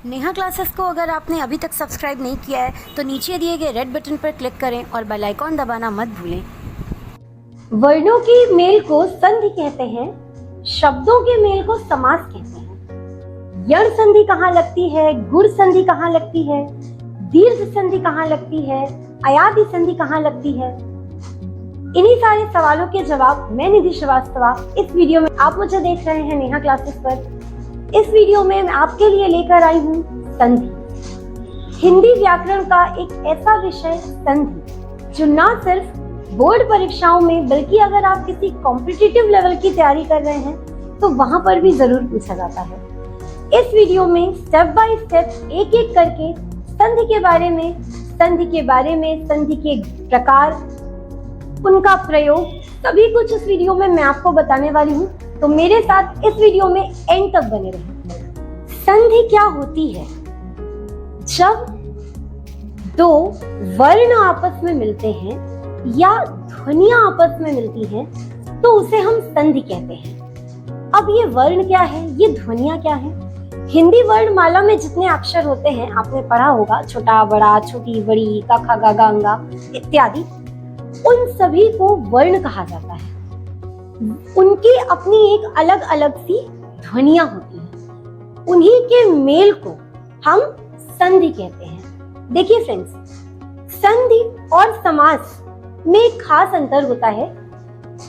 Neha classes को अगर आपने अभी तक सब्सक्राइब नहीं किया है तो नीचे दिए गए रेड बटन पर क्लिक करें और बेल आइकॉन दबाना मत भूलें। वर्णों की मेल को संधि कहते हैं, शब्दों के मेल को समास कहते हैं। यण संधि कहाँ लगती है, गुण संधि कहाँ लगती है, दीर्घ संधि कहाँ लगती है, अयादि संधि कहाँ लगती है, इन्हीं सारे सवालों के जवाब मैं निधि श्रीवास्तवा इस वीडियो में आप मुझे देख रहे हैं नेहा क्लासेस पर। इस वीडियो में मैं आपके लिए लेकर आई हूँ संधि। हिंदी व्याकरण का एक ऐसा विषय संधि जो ना सिर्फ बोर्ड परीक्षाओं में बल्कि अगर आप किसी कॉम्पिटिटिव लेवल की तैयारी कर रहे हैं तो वहां पर भी जरूर पूछा जाता है। इस वीडियो में स्टेप बाय स्टेप एक एक करके संधि के बारे में, संधि के प्रकार, उनका प्रयोग, सभी कुछ इस वीडियो में मैं आपको बताने वाली हूँ। तो मेरे साथ इस वीडियो में एंड तक बने रहें। संधि क्या होती है? जब दो वर्ण आपस में मिलते हैं या ध्वनियां आपस में मिलती हैं तो उसे हम संधि कहते हैं। अब ये वर्ण क्या है, ये ध्वनियां क्या है? हिंदी वर्णमाला में जितने अक्षर होते हैं आपने पढ़ा होगा, छोटा बड़ा, छोटी बड़ी, क ख ग घ ङ इत्यादि, उन सभी को वर्ण कहा जाता है। उनकी अपनी एक अलग अलग सी ध्वनियां होती हैं, उन्हीं के मेल को हम संधि कहते हैं। देखिए फ्रेंड्स, संधि और समास में एक खास अंतर होता है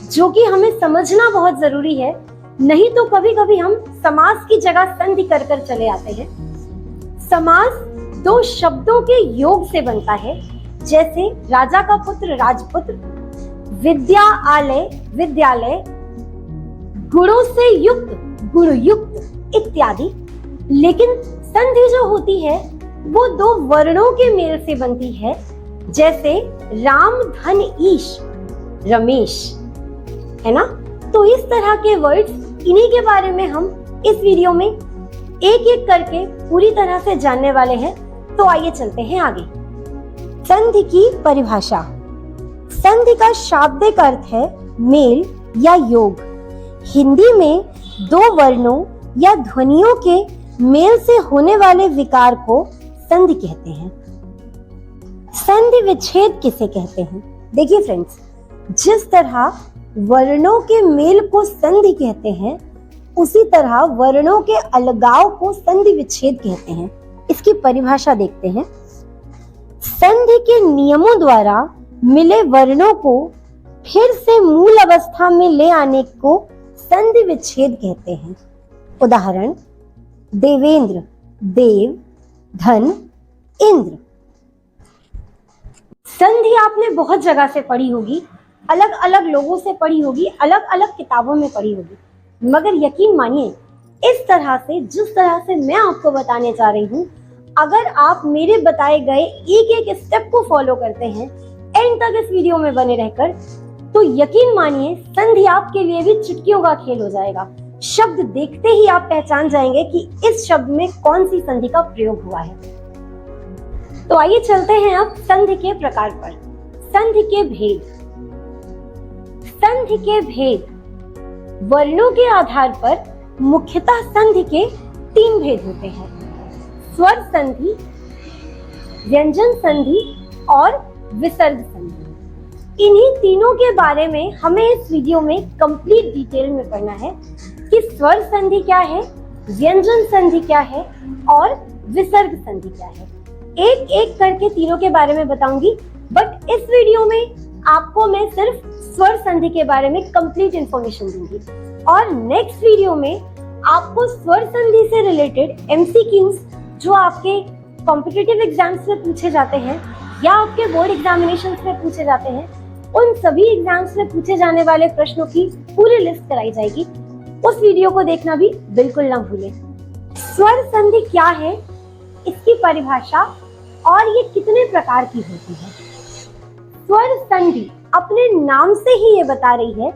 जो कि हमें समझना बहुत जरूरी है, नहीं तो कभी कभी हम समास की जगह संधि कर कर चले आते हैं। समास दो शब्दों के योग से बनता है, जैसे राजा का पुत्र राजपुत्र, विद्यालय विद्यालय, गुणों से युक्त गुणयुक्त इत्यादि। लेकिन संधि जो होती है वो दो वर्णों के मेल से बनती है, जैसे राम धन ईश रमेश, है ना। तो इस तरह के वर्ड्स, इन्हीं के बारे में हम इस वीडियो में एक एक करके पूरी तरह से जानने वाले हैं। तो आइए चलते हैं आगे। संधि की परिभाषा। संधि का शाब्दिक अर्थ है मेल या योग। हिंदी में दो वर्णों या ध्वनियों के मेल से होने वाले विकार को संधि कहते हैं। संधि विच्छेद किसे कहते हैं? देखिए फ्रेंड्स, जिस तरह वर्णों के मेल को संधि कहते हैं, उसी तरह वर्णों के अलगाव को संधि विच्छेद कहते हैं। इसकी परिभाषा देखते हैं। संधि के नियमों द्वारा मिले वर्णों को फिर से मूल अवस्था में ले आने को संधि विच्छेद कहते हैं। उदाहरण, देवेंद्र, देव, धन, इंद्र। संधि आपने बहुत जगह से पढ़ी होगी, अलग अलग लोगों से पढ़ी होगी, अलग अलग किताबों में पढ़ी होगी, मगर यकीन मानिए इस तरह से, जिस तरह से मैं आपको बताने जा रही हूँ, अगर आप मेरे बताए गए एक एक स्टेप को फॉलो करते हैं एंड तक इस वीडियो में बने रहकर, तो यकीन मानिए संधि आपके लिए भी चुटकियों का खेल हो जाएगा। शब्द देखते ही आप पहचान जाएंगे कि इस शब्द में कौन सी संधि का प्रयोग हुआ है। तो आइए चलते हैं अब संधि के प्रकार पर। संधि के भेद। संधि के भेद। वर्णों के आधार पर मुख्यतः संधि के तीन भेद होते हैं: स्वर संधि, व्यंजन संधि और विसर्ग संधि। इन्हीं तीनों के बारे में हमें इस वीडियो में कंप्लीट डिटेल में पढ़ना है कि स्वर संधि क्या है, व्यंजन संधि क्या है और विसर्ग संधि क्या है। एक एक करके तीनों के बारे में बताऊंगी, बट इस वीडियो में आपको मैं सिर्फ स्वर संधि के बारे में कंप्लीट इंफॉर्मेशन दूंगी और नेक्स्ट वीडियो में आपको स्वर संधि से रिलेटेड एमसीक्यूज जो आपके कॉम्पिटिटिव एग्जाम्स में पूछे जाते हैं या आपके बोर्ड एग्जामिनेशंस में पूछे जाते हैं, उन सभी एग्जाम्स में पूछे जाने वाले प्रश्नों की पूरी लिस्ट कराई जाएगी। उस वीडियो को देखना भी बिल्कुल ना भूलें। स्वर संधि क्या है, इसकी परिभाषा और ये कितने प्रकार की होती है। स्वर संधि अपने नाम से ही ये बता रही है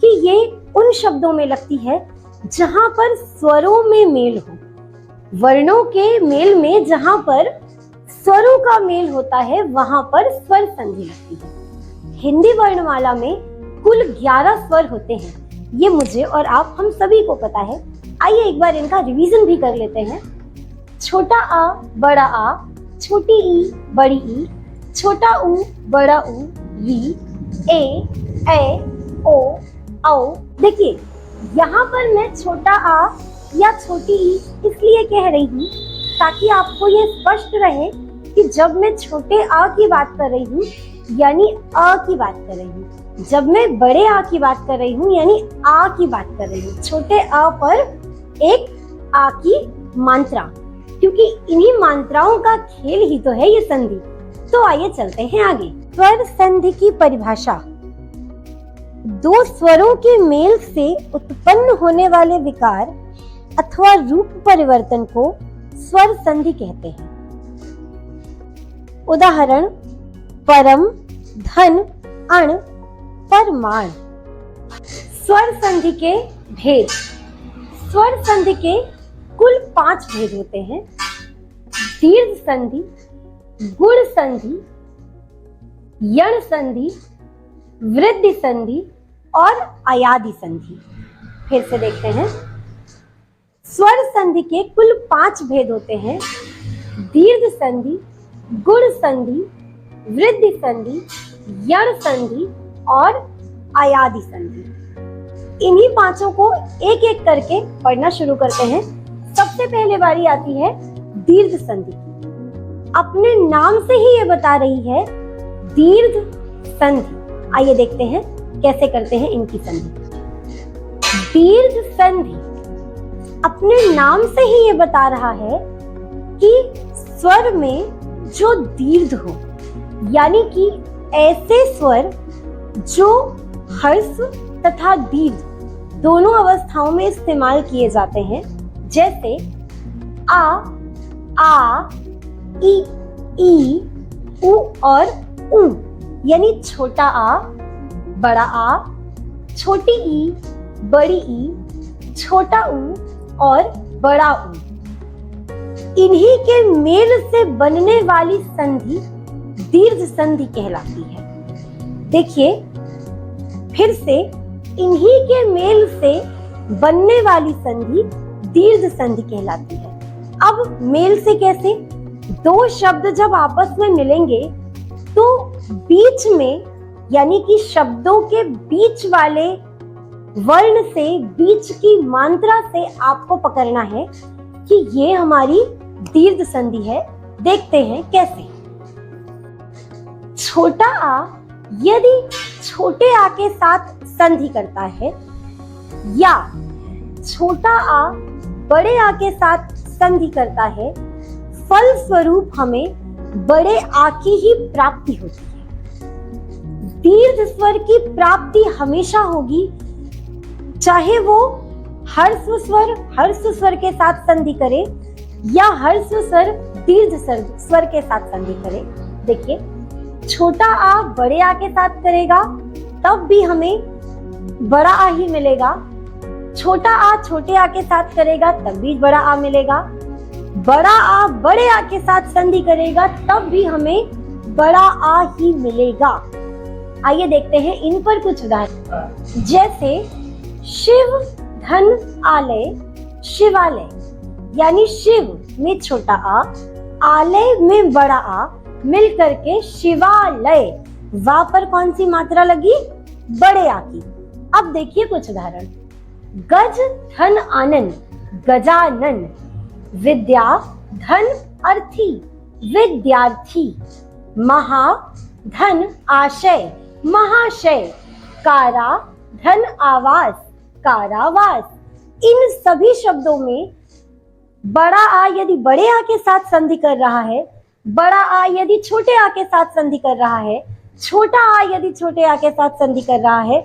कि ये उन शब्दों में लगती है जहां पर स्वरों में मेल हो। वर्णों के मेल में जहां पर स्वरों का मेल होता है वहां पर स्वर संधि लगती है। हिंदी वर्णमाला में कुल 11 स्वर होते हैं, ये मुझे और आप हम सभी को पता है। आइए एक बार इनका रिवीजन भी कर लेते हैं। छोटा आ बड़ा आ, छोटी ई बड़ी ई, छोटा ऊ बड़ा ऊ, री, ए, ओ, औ। देखिए यहाँ पर मैं छोटा आ या छोटी ई इसलिए कह रही हूँ ताकि आपको ये स्पष्ट रहे कि जब मैं छोटे आ की बात कर रही हूँ यानी अ की बात कर रही हूँ, जब मैं बड़े आ की बात कर रही हूँ यानी आ की बात कर रही हूँ। छोटे अ पर एक आ की मात्रा, क्योंकि इन्हीं मात्राओं का खेल ही तो है ये संधि। तो आइए चलते हैं आगे। स्वर संधि की परिभाषा। दो स्वरों के मेल से उत्पन्न होने वाले विकार अथवा रूप परिवर्तन को स्वर संधि कहते हैं। उदाहरण परम, धन, अण, परमाण। स्वर संधि के भेद। स्वर संधि के कुल 5 भेद होते हैं। दीर्घ संधि, गुण संधि, यण संधि, वृद्धि संधि और अयादि संधि। फिर से देखते हैं। स्वर संधि के कुल 5 भेद होते हैं। दीर्घ संधि, गुण संधि, वृद्धि संधि, यण संधि और अयादि संधि। इन्हीं पांचों को एक एक करके पढ़ना शुरू करते हैं। सबसे पहले बारी आती है दीर्घ संधि की। अपने नाम से ही ये बता रही है दीर्घ संधि। आइए देखते हैं कैसे करते हैं इनकी संधि। दीर्घ संधि अपने नाम से ही ये बता रहा है कि स्वर में जो दीर्घ हो, यानी कि ऐसे स्वर जो ह्रस्व तथा दीर्घ दोनों अवस्थाओं में इस्तेमाल किए जाते हैं, जैसे आ, ई, उ और ऊ, यानी छोटा आ, बड़ा आ, छोटी ई, बड़ी ई, छोटा ऊ और बड़ा ऊ। इन्हीं के मेल से बनने वाली संधि दीर्घ संधि कहलाती है। देखिए फिर से, इन्हीं के मेल से बनने वाली संधि दीर्घ संधि कहलाती है। अब मेल से कैसे? दो शब्द जब आपस में मिलेंगे तो बीच में, यानी कि शब्दों के बीच वाले वर्ण से, बीच की मात्रा से आपको पकड़ना है कि ये हमारी दीर्घ संधि है। देखते हैं कैसे। छोटा आ यदि छोटे आ के साथ संधि करता है या छोटा आ बड़े आ के साथ संधि करता है, फल स्वरूप हमें बड़े आ की ही प्राप्ति होती है। दीर्घ स्वर की प्राप्ति हमेशा होगी, चाहे वो ह्रस्व स्वर के साथ संधि करे या ह्रस्व स्वर दीर्घ स्वर के साथ संधि करे। देखिए, छोटा आ बड़े आ के साथ करेगा तब भी हमें बड़ा आ ही मिलेगा। छोटा आ छोटे आ के साथ करेगा तब भी बड़ा आ मिलेगा। बड़ा आ बड़े आ के साथ संधि करेगा तब भी हमें बड़ा आ ही मिलेगा। आइए देखते हैं इन पर कुछ उदाहरण। जैसे शिव धन आलय, शिवालय, यानी शिव में छोटा आ, आलय में बड़ा आ, मिल करके शिवालय। वा पर कौन सी मात्रा लगी? बड़े आ की। अब देखिए कुछ उदाहरण। गज धन आनंद, गजानन। विद्या धन अर्थी, विद्यार्थी। महा धन आशय, महाशय। कारा धन आवास, कारावास। इन सभी शब्दों में बड़ा आ यदि बड़े आ के साथ संधि कर रहा है, बड़ा आ यदि छोटे आ के साथ संधि कर रहा है, छोटा आ यदि छोटे आ के साथ संधि कर रहा है,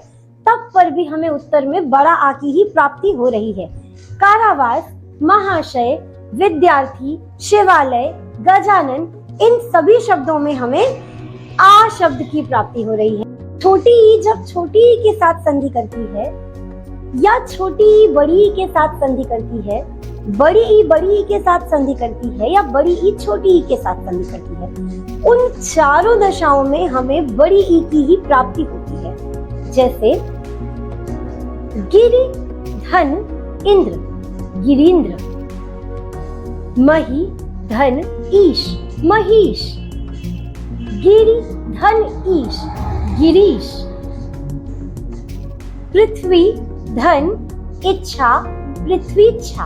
तब पर भी हमें उत्तर में बड़ा आ की ही प्राप्ति हो रही है। कारावास, महाशय, विद्यार्थी, शिवालय, गजानन, इन सभी शब्दों में हमें आ शब्द की प्राप्ति हो रही है। छोटी ई जब छोटी ई के साथ संधि करती है या छोटी ई बड़ी ई के साथ संधि करती है, बड़ी ई बड़ी ई के साथ संधि करती है या बड़ी ई छोटी ई के साथ संधि करती है, उन चारों दशाओं में हमें बड़ी ई की ही प्राप्ति होती है। जैसे गिरि धन इंद्र, गिरींद्र। मही धन ईश महिष, गिरि धन ईश गिरीश, पृथ्वी धन इच्छा पृथ्वीच्छा,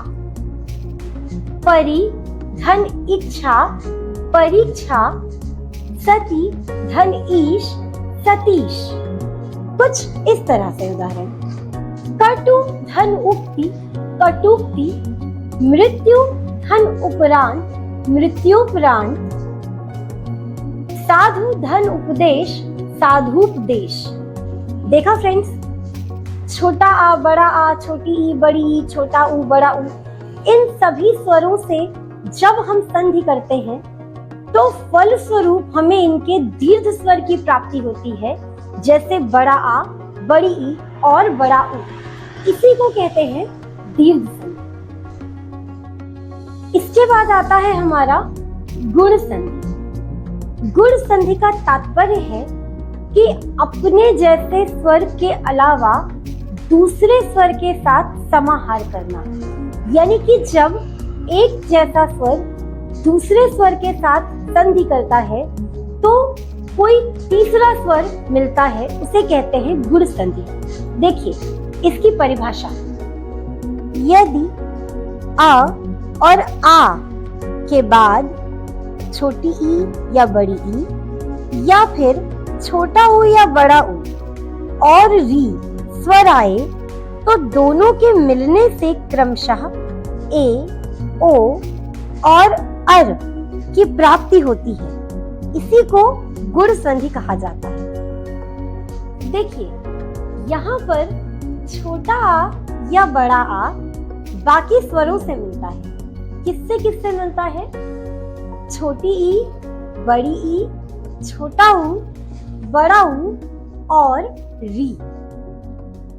परि धन इच्छा परीक्षा, सती धन ईश सतीश। कुछ इस तरह से उदाहरण। कटु धन उक्ति कटुक्ति, मृत्यु धन उपरांत मृत्युपरांत, साधु धन उपदेश साधुपदेश। देखा फ्रेंड्स, छोटा आ बड़ा आ, छोटी ई बड़ी ई, छोटा ऊ बड़ा ऊ, इन सभी स्वरों से जब हम संधि करते हैं तो फल स्वरूप हमें इनके दीर्घ स्वर की प्राप्ति होती है, जैसे बड़ा आ, बड़ी ई और बड़ा ऊ। इसी को कहते हैं दीर्घ संधि। इसके बाद आता है हमारा गुण संधि। गुण संधि का तात्पर्य है कि अपने जैसे स्वर के अलावा दूसरे स्वर के साथ समाहार करना, यानी कि जब एक जैसा स्वर दूसरे स्वर के साथ संधि करता है तो कोई तीसरा स्वर मिलता है, उसे कहते हैं गुण संधि। देखिए इसकी परिभाषा, यदि अ और आ के बाद छोटी ई या बड़ी ई या फिर छोटा ऊ या बड़ा ऊ और री स्वर आए तो दोनों के मिलने से क्रमशः ए, ओ और अर की प्राप्ति होती है। इसी को गुण संधि कहा जाता है। देखिए यहाँ पर छोटा आ या बड़ा आ बाकी स्वरों से मिलता है। किससे किससे मिलता है? छोटी ई, बड़ी ई, छोटा ऊ, बड़ा ऊ और री।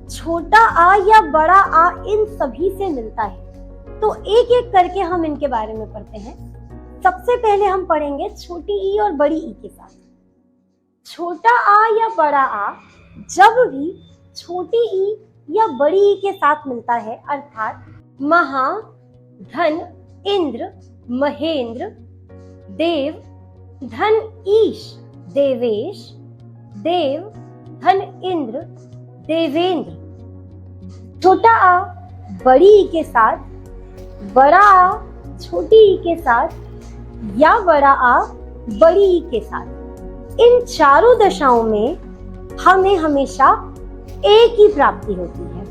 छोटा आ या बड़ा आ इन सभी से मिलता है। तो एक एक करके हम इनके बारे में पढ़ते हैं। सबसे पहले हम पढ़ेंगे छोटी ई और बड़ी ई के साथ। छोटा आ या बड़ा आ जब भी छोटी ई या बड़ी ई के साथ मिलता है, अर्थात महा, धन, इंद्र, महेंद्र, देव, धन, ईश, देवेश, देव, धन, इंद्र, देवेंद्र। छोटा आ बड़ी ई के साथ, बड़ा आ छोटी ई के साथ या बड़ा आ बड़ी ई के साथ, इन चारों दशाओं में हमें हमेशा एक ही प्राप्ति होती है।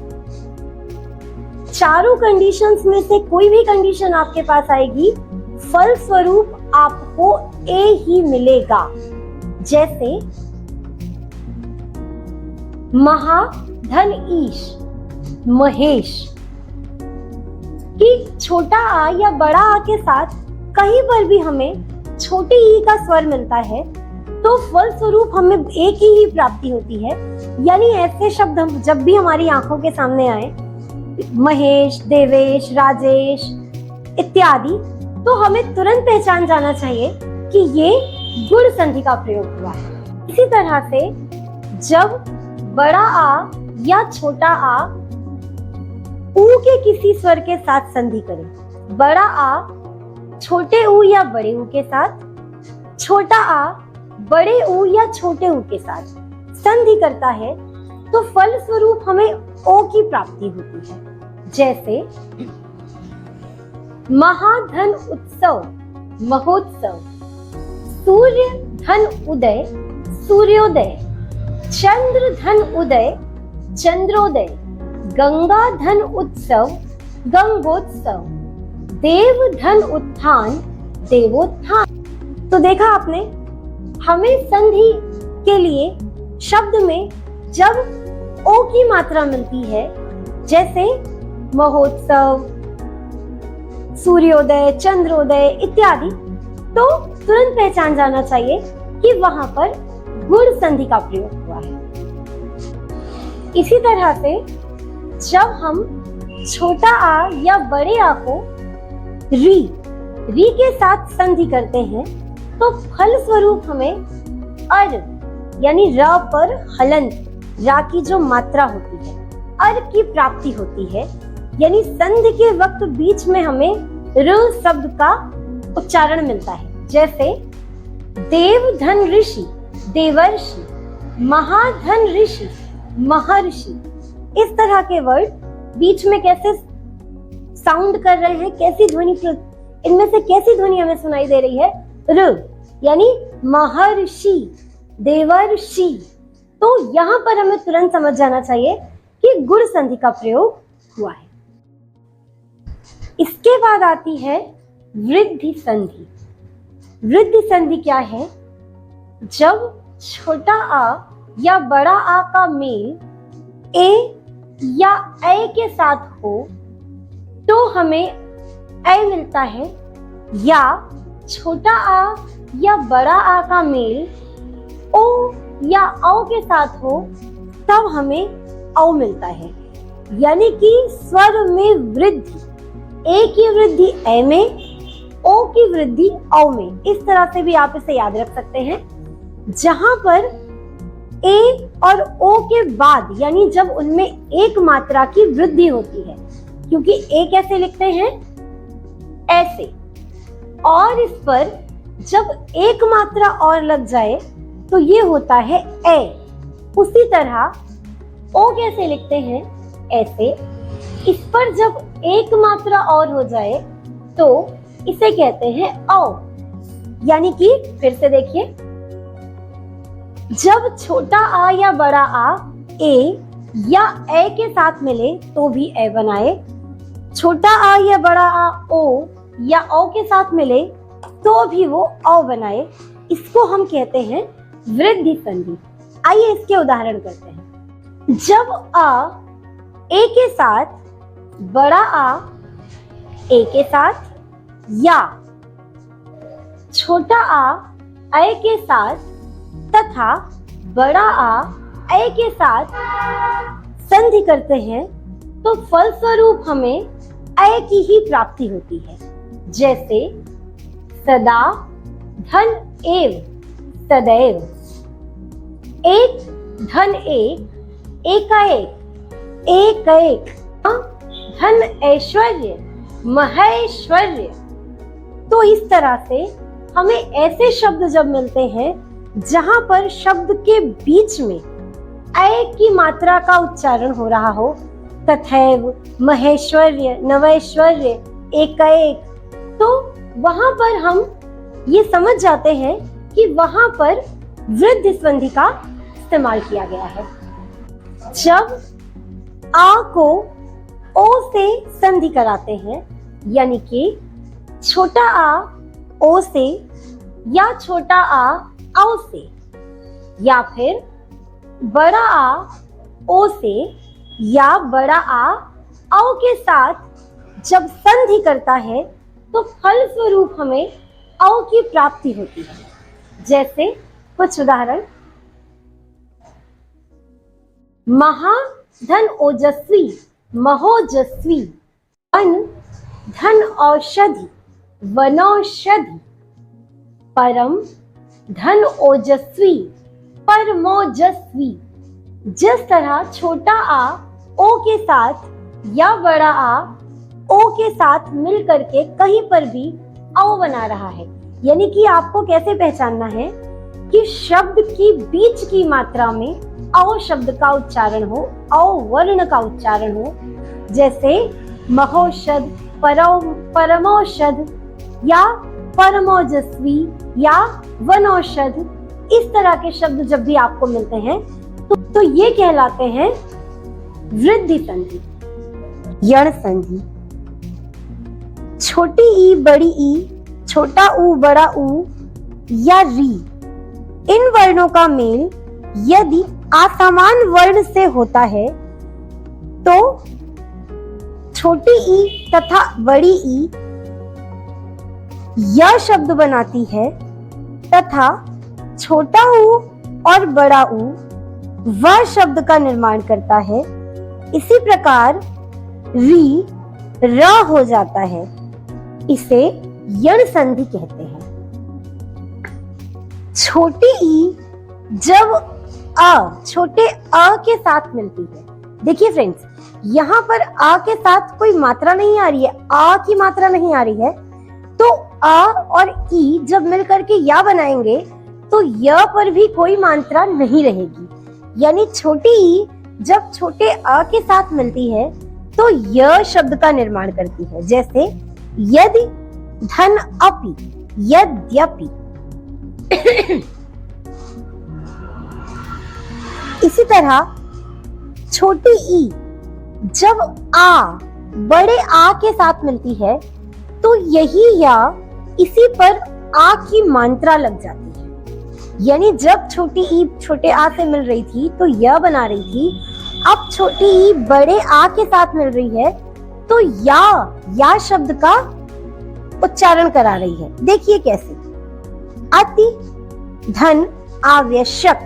चारों कंडीशंस में से कोई भी कंडीशन आपके पास आएगी, फल स्वरूप आपको ए ही मिलेगा। जैसे महा, धन, ईश, महेश कि छोटा आ या बड़ा आ के साथ कहीं पर भी हमें छोटी ई का स्वर मिलता है तो फल स्वरूप हमें एक ही प्राप्ति होती है। यानी ऐसे शब्द हम जब भी हमारी आंखों के सामने आए, महेश, देवेश, राजेश इत्यादि, तो हमें तुरंत पहचान जाना चाहिए कि ये गुण संधि का प्रयोग हुआ है। इसी तरह से जब बड़ा आ या छोटा आ ऊ के किसी स्वर के साथ संधि करें, बड़ा आ छोटे ऊ या बड़े ऊ के साथ, छोटा आ बड़े ऊ या छोटे ऊ के साथ संधि करता है तो फल स्वरूप हमें ओ की प्राप्ति होती है। जैसे महाधन उत्सव, महोत्सव, सूर्य धन उदय, सूर्योदय, चंद्र धन उदय, चंद्रोदय, गंगा धन उत्सव, गंगोत्सव, देव धन उत्थान, देवोत्थान। तो देखा आपने, हमें संधि के लिए शब्द में जब ओ की मात्रा मिलती है, जैसे महोत्सव, सूर्योदय, चंद्रोदय इत्यादि, तो तुरंत पहचान जाना चाहिए कि वहां पर गुण संधि का प्रयोग हुआ है। इसी तरह से जब हम छोटा आ या बड़े आ को री के साथ संधि करते हैं तो फल स्वरूप हमें अर यानी र पर हलंत, रा की जो मात्रा होती है, अर की प्राप्ति होती है। यानी संधि के वक्त बीच में हमें र शब्द का उच्चारण मिलता है। जैसे देव धन ऋषि, देवर्षि, महाधन ऋषि, महर्षि। इस तरह के वर्ड बीच में कैसे साउंड कर रहे हैं, कैसी ध्वनि, इनमें से कैसी ध्वनि हमें सुनाई दे रही है? र, यानी महर्षि, देवर्षि। तो यहां पर हमें तुरंत समझ जाना चाहिए कि गुण संधि का प्रयोग हुआ है। इसके बाद आती है वृद्धि संधि। वृद्धि संधि क्या है? जब छोटा आ या बड़ा आ का मेल ए या ए के साथ हो तो हमें ए मिलता है, या छोटा आ या बड़ा आ का मेल ओ या औ के साथ हो तब हमें औ मिलता है। यानी कि स्वर में वृद्धि, ए की वृद्धि ए में, ओ की वृद्धि औ में। इस तरह से भी आप इसे याद रख सकते हैं। जहां पर ए और ओ के बाद, यानी जब उनमें एक मात्रा की वृद्धि होती है, क्योंकि ए कैसे लिखते हैं? ऐसे, और इस पर जब एक मात्रा और लग जाए तो ये होता है ए। उसी तरह ओ कैसे लिखते हैं? ऐसे। इस पर जब एक मात्रा और हो जाए तो इसे कहते हैं औ। यानी कि फिर से देखिए, जब छोटा आ या बड़ा आ ए या ए के साथ मिले तो भी ए बनाए, छोटा आ या बड़ा आ ओ या ओ के साथ मिले तो भी वो औ बनाए। इसको हम कहते हैं वृद्धि संधि। आइए इसके उदाहरण करते हैं। जब आ ए के साथ, बड़ा आ ए के साथ, या छोटा आ ए के साथ तथा बड़ा आ ए के साथ संधि करते हैं तो फलस्वरूप हमें ए की ही प्राप्ति होती है। जैसे सदा, धन एव, सदैव। एक धन एक, एकाएक, एक, धन ऐश्वर्य, महेश्वर्य। तो इस तरह से हमें ऐसे शब्द जब मिलते हैं जहां पर शब्द के बीच में ए की मात्रा का उच्चारण हो रहा हो, तथैव, महेश्वर्य, नवैश्वर्य, एकाएक, तो वहां पर हम ये समझ जाते हैं कि वहां पर वृद्धि संधि का इस्तेमाल किया गया है। जब आ को ओ से संधि कराते हैं, यानी कि छोटा आ ओ से या छोटा आ औ से, या फिर बड़ा आ ओ से या बड़ा आ औ के साथ जब संधि करता है तो फलस्वरूप हमें औ की प्राप्ति होती है। जैसे कुछ उदाहरण, महा धन ओजस्वी, महोजस्वी, वन धन औषधि, वनौषधि, परम धन ओजस्वी, परमोजस्वी। जिस तरह छोटा आ ओ के साथ या बड़ा आ ओ के साथ मिल करके कहीं पर भी औ बना रहा है, यानी कि आपको कैसे पहचानना है कि शब्द की बीच की मात्रा में औ शब्द का उच्चारण हो, औ वर्ण का उच्चारण हो। जैसे महौषध, परमौषध, या परमोजस्वी, या वनौषध। इस तरह के शब्द जब भी आपको मिलते हैं तो ये कहलाते हैं वृद्धि संधि। यण संधि, छोटी ई, बड़ी ई, छोटा ऊ, बड़ा ऊ या री, इन वर्णों का मेल यदि असमान वर्ण से होता है तो छोटी ई तथा बड़ी ई यह शब्द बनाती है, तथा छोटा ऊ और बड़ा ऊ वह शब्द का निर्माण करता है। इसी प्रकार री र हो जाता है। इसे यण संधि कहते हैं। छोटी ई जब छोटे अ के साथ मिलती है। देखिए फ्रेंड्स, यहाँ पर आ के साथ कोई मात्रा नहीं आ रही है, आ की मात्रा नहीं आ रही है, तो आ और ई जब मिल करके या बनाएंगे तो य पर भी कोई मात्रा नहीं रहेगी। यानी छोटी ई जब छोटे अ के साथ मिलती है तो य शब्द का निर्माण करती है। जैसे यदि, धन अपि, यद्यपि। इसी तरह छोटी ई जब आ बड़े आ के साथ मिलती है तो यही या इसी पर आ की मात्रा लग जाती है। यानी जब छोटी ई छोटे आ से मिल रही थी तो यह बना रही थी, अब छोटी ई बड़े आ के साथ मिल रही है तो या शब्द का उच्चारण करा रही है। देखिए कैसे, अति, धन, आवश्यक,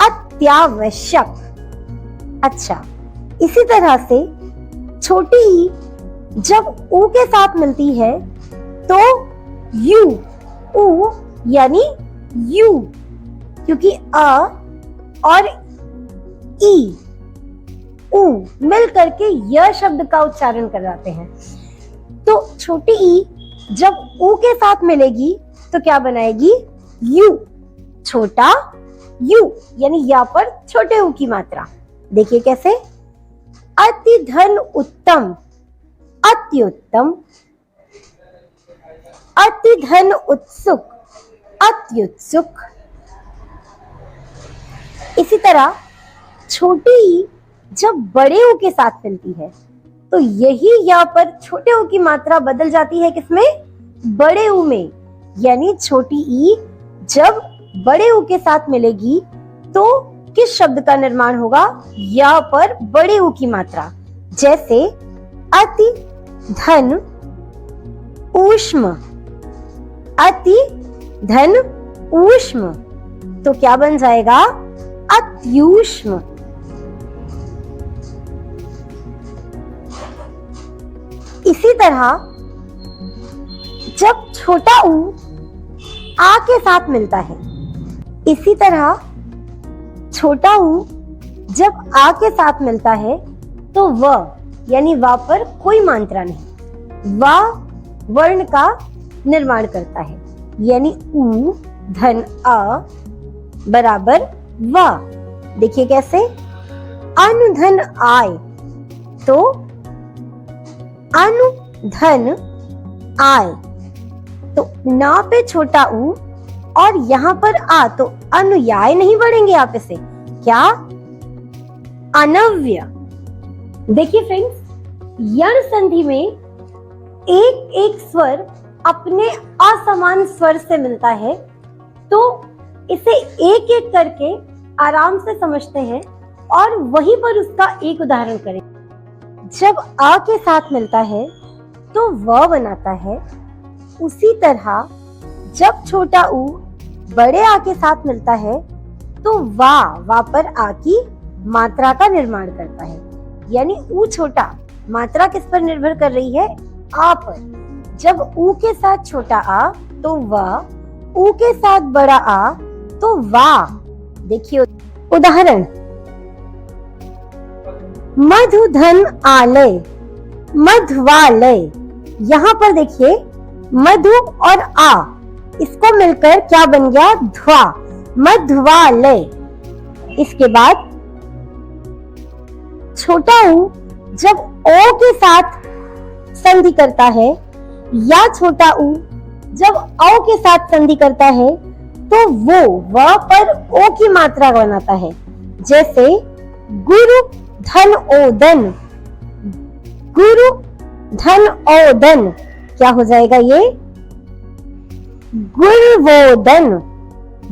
अत्यावश्यक। अच्छा, इसी तरह से छोटी ई जब ऊ के साथ मिलती है तो यू, ऊ यानी यू, क्योंकि अ और ई, ऊ मिल करके यह शब्द का उच्चारण कराते हैं। तो छोटी ई जब ऊ के साथ मिलेगी तो क्या बनाएगी, यू, छोटा यू, यानी या पर छोटे ऊ की मात्रा। देखिए कैसे, अति धन उत्तम, अति उत्तम, अति धन उत्सुक, अति उत्सुक। इसी तरह छोटी ई जब बड़े ऊ के साथ मिलती है तो यही या पर छोटे ऊ की मात्रा बदल जाती है, किसमें, बड़े ऊ में। यानी छोटी ई जब बड़े ऊ के साथ मिलेगी तो किस शब्द का निर्माण होगा, या पर बड़े ऊ की मात्रा। जैसे अति धन ऊष्म, अति धन ऊष्म, तो क्या बन जाएगा, अत्यूष्म। इसी तरह जब छोटा ऊ आ के साथ मिलता है, इसी तरह छोटा ऊ जब आ के साथ मिलता है तो व यानी वा पर कोई मात्रा नहीं, वा वर्ण का निर्माण करता है। यानी ऊ धन अ बराबर वा। देखिए कैसे, अनुधन आय, तो अनुधन आय, तो ना पे छोटा ऊ और यहाँ पर आ, तो अनुयाय नहीं बढ़ेंगे आप इसे, क्या, अनव्य। देखिए फ्रेंड्स, यण संधि में एक एक स्वर अपने असमान स्वर से मिलता है, तो इसे एक एक करके आराम से समझते हैं और वहीं पर उसका एक उदाहरण करें। जब आ के साथ मिलता है तो व बनाता है, उसी तरह जब छोटा ऊ बड़े आ के साथ मिलता है तो वा पर आ की मात्रा का निर्माण करता है। यानी ऊ छोटा, मात्रा किस पर निर्भर कर रही है, आ पर। जब ऊ के साथ छोटा आ तो व, ऊ के साथ बड़ा आ तो वा। देखिए उदाहरण, मधुधन आलय, मध्वालय। यहाँ पर देखिए मधु और आ इसको मिलकर क्या बन गया, ध्वा, मध्वालय। इसके बाद छोटा ऊ जब ओ के साथ संधि करता है या छोटा ऊ जब औ के साथ संधि करता है तो वो व पर ओ की मात्रा बनाता है। जैसे गुरु धन ओदन, गुरु धन ओदन, क्या हो जाएगा ये, गुरुवोदन,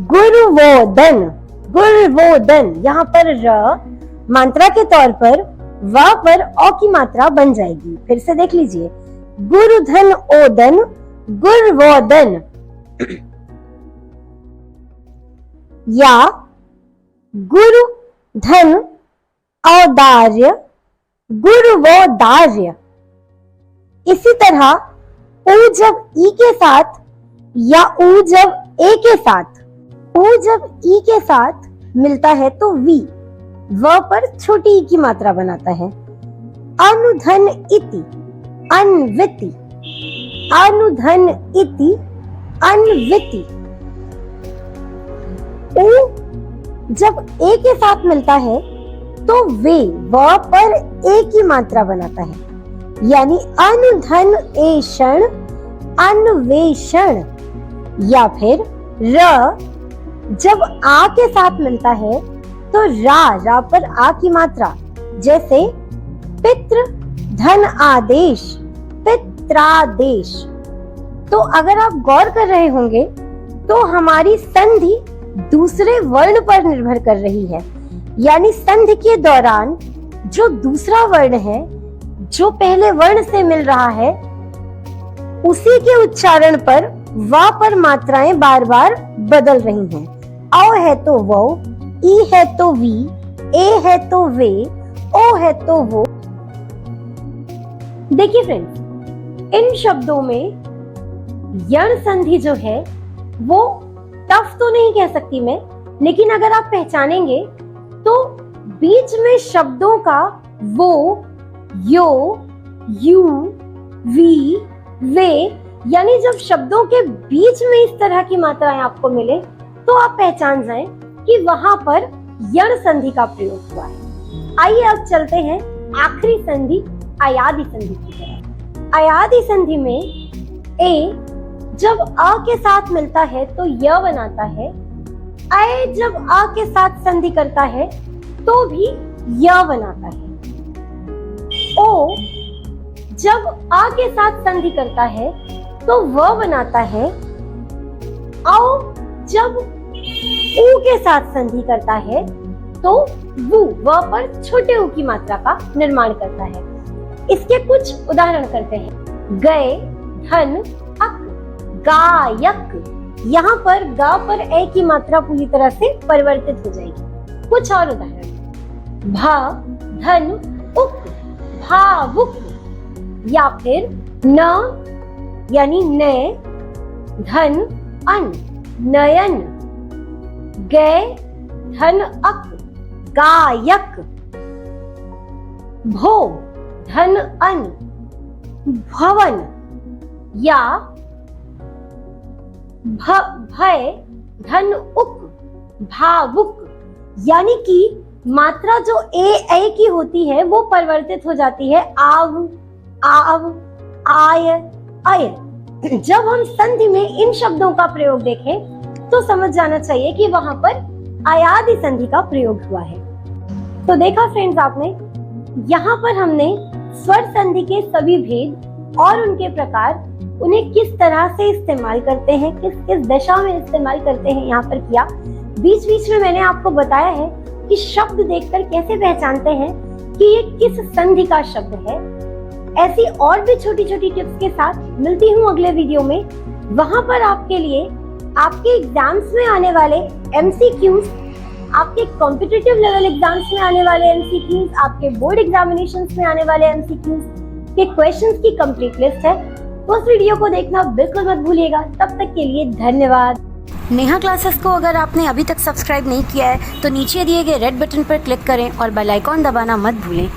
गुरुवोदन, गुरुवोदन। यहाँ पर र मात्रा के तौर पर व पर औ की मात्रा बन जाएगी। फिर से देख लीजिए, गुरुधन ओदन, गुरुवोदन। या गुरु धन औदार्य, गुरुवोदार्य। इसी तरह ऊ जब ई के साथ या ऊ जब ए के साथ, ऊ जब ई के साथ मिलता है तो वी, व पर छोटी ई की मात्रा बनाता है। अनुधन इति अन्विति, अनुधन इति अन्विति। उ जब ए के साथ मिलता है तो वे व पर ए की मात्रा बनाता है, यानी अनुधन एषण अन्वेषण। या फिर र जब आ के साथ मिलता है तो रा पर आ की मात्रा, जैसे पितृ धन आदेश पित्रादेश। तो अगर आप गौर कर रहे होंगे तो हमारी संधि दूसरे वर्ण पर निर्भर कर रही है, यानी संधि के दौरान जो दूसरा वर्ण है जो पहले वर्ण से मिल रहा है उसी के उच्चारण पर वा पर मात्राएं बार बार बदल रही हैं। औ है तो वो, ई है तो वी, ए है तो वे, ओ है तो वो। देखिए फ्रेंड्स, इन शब्दों में यण संधि जो है वो टफ तो नहीं कह सकती मैं, लेकिन अगर आप पहचानेंगे तो बीच में शब्दों का वो, यो, यू, वी, वे, यानी जब शब्दों के बीच में इस तरह की मात्राएं आपको मिले तो आप पहचान जाएं कि वहां पर यण संधि का प्रयोग हुआ है। आइए अब चलते हैं आखिरी संधि अयादि संधि की तरफ। अयादि संधि में ए जब अ के साथ मिलता है तो य बनाता है, अय जब अ के साथ संधि करता है तो भी य बनाता है, ओ जब आ के साथ संधि करता है तो व बनाता है, औ जब ऊ के साथ संधि करता है तो वु व पर छोटे ऊ की मात्रा का निर्माण करता है। इसके कुछ उदाहरण करते हैं। गए, धन, अक, गायक। यहाँ पर गा पर ए की मात्रा पूरी तरह से परिवर्तित हो जाएगी। कुछ और उदाहरण, भा, धन, उक, भावुक। या फिर न यानी ने, धन, अन, नयन। गए, धन, अक, गायक। भो, धन, अन, भवन। या भय, धन, उक, भावुक। यानी कि मात्रा जो ए की होती है वो परिवर्तित हो जाती है आव, आव, आय, अय। जब हम संधि में इन शब्दों का प्रयोग देखें तो समझ जाना चाहिए कि वहां पर अयादि संधि का प्रयोग हुआ है। तो देखा फ्रेंड्स आपने, यहाँ पर हमने स्वर संधि के सभी भेद और उनके प्रकार, उन्हें किस तरह से इस्तेमाल करते हैं, किस किस दशा में इस्तेमाल करते हैं यहाँ पर किया। बीच बीच में मैंने आपको बताया है कि शब्द देखकर कैसे पहचानते हैं कि ये किस संधि का शब्द है। ऐसी और भी छोटी छोटी टिप्स के साथ मिलती हूँ अगले वीडियो में। वहां पर आपके लिए आपके एग्जाम्स में आने वाले MCQs, आपके कॉम्पिटिटिव लेवल एग्जाम्स में आने वाले MCQs, आपके बोर्ड एग्जामिनेशंस में आने वाले MCQs के क्वेश्चंस की कंप्लीट लिस्ट है। तो उस वीडियो को देखना बिल्कुल मत भूलिएगा। तब तक के लिए धन्यवाद। नेहा क्लासेस को अगर आपने अभी तक सब्सक्राइब नहीं किया है तो नीचे दिए गए रेड बटन पर क्लिक करें और बेल आइकॉन दबाना मत भूलें।